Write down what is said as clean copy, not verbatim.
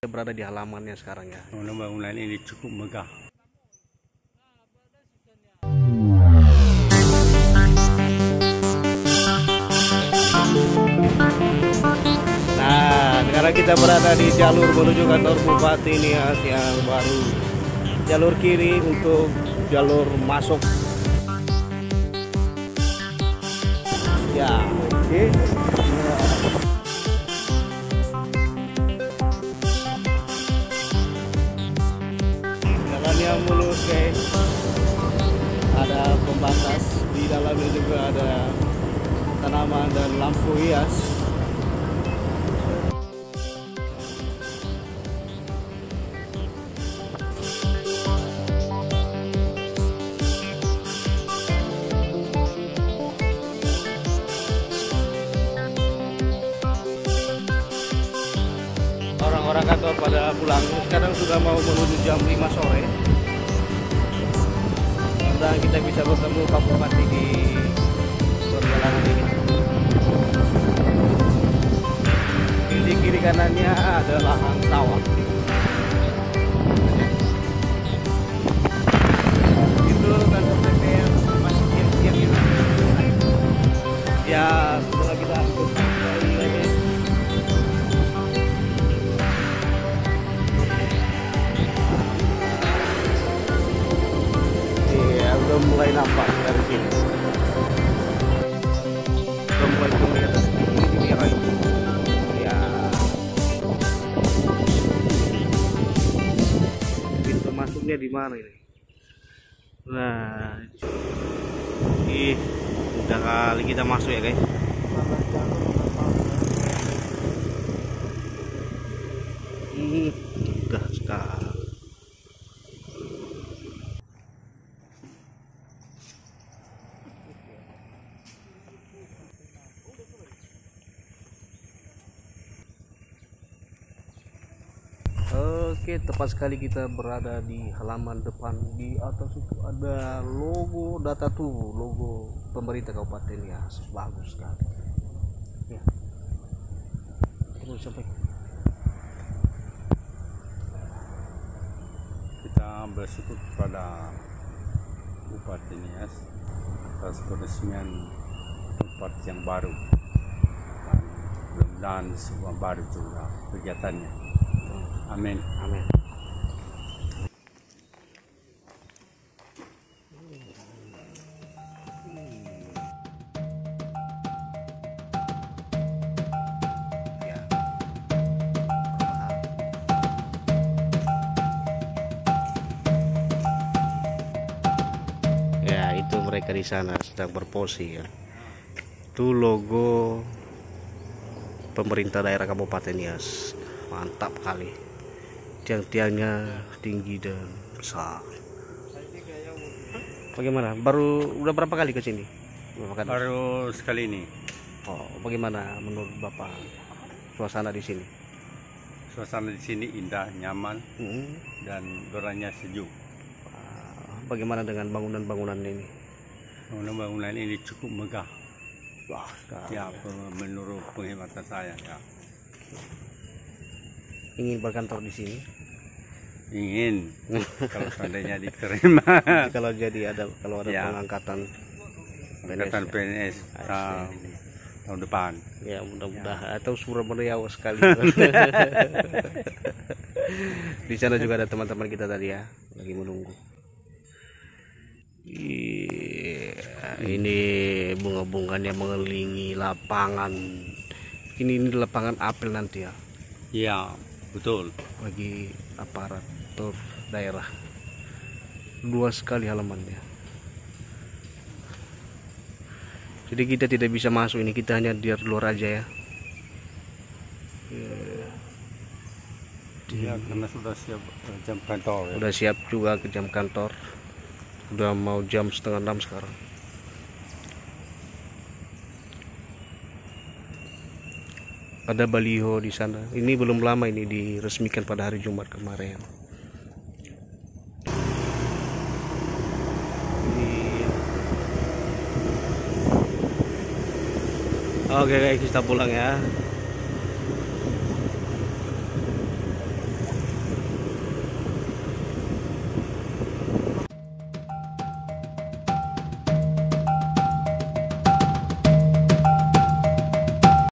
Berada di halamannya sekarang ya. Bangunan ini cukup megah. Nah, sekarang kita berada di jalur menuju kantor Bupati Nias yang baru. Jalur kiri untuk jalur masuk. Ya, oke. Jalannya mulus, guys. Ada pembatas di dalamnya juga ada tanaman dan lampu hias. Orang-orang kantor pada pulang. Sekarang sudah mau menuju jam 5 sore. Dan kita bisa bertemu Pak Bupati di perjalanan ini. Di kiri kanannya ada lahan sawah. Itu kantor DPR masih siap-siap ya. Ya, setelah kita angkut lagi. Udah mulai nampak dari sini. Udah mulai terlihat di merah itu. Ya. Pintu masuknya di mana ini? Nah, udah kali kita masuk ya, guys. Udah sekali. Oke, tepat sekali kita berada di halaman depan. Di atas itu ada logo data tuh, logo pemerintah kabupaten ya, bagus sekali. Ya, terus sampai Kita bersyukur kepada Bupati Nias atas peresmian tempat yang baru. Dan mudah-mudahan semua baru juga kegiatannya. Amin. amin. Ya, itu mereka di sana sedang berpose ya. Itu logo pemerintah daerah Kabupaten Nias. Mantap kali. Tiang-tiangnya tinggi dan besar. Bagaimana? Udah berapa kali ke sini? Baru sekali ini. Oh, bagaimana menurut Bapak suasana di sini? Suasana di sini indah, nyaman, dan udaranya sejuk. Bagaimana dengan bangunan-bangunan ini? Bangunan ini cukup megah. Wah, sekali. Ya, menurut penghematan saya ya. Ingin berkantor di sini? Ingin, kalau seandainya diterima. Kalau ada Ya. pengangkatan Angkatan PNS tahun depan. ya, mudah-mudahan atau surah meriah sekali. Di sana juga ada teman-teman kita tadi ya, lagi menunggu. Ini bunga-bunganya mengelilingi lapangan. Ini lapangan apel nanti ya. Iya, betul. Bagi aparatur daerah. Luas sekali halamannya. Jadi kita tidak bisa masuk ini, kita hanya di luar aja ya. Iya, karena sudah siap jam kantor. Ya. Udah siap juga ke jam kantor. Udah mau jam 5:30 sekarang. Ada baliho di sana. Ini belum lama ini diresmikan pada hari Jumat kemarin. Oke guys, kita pulang ya.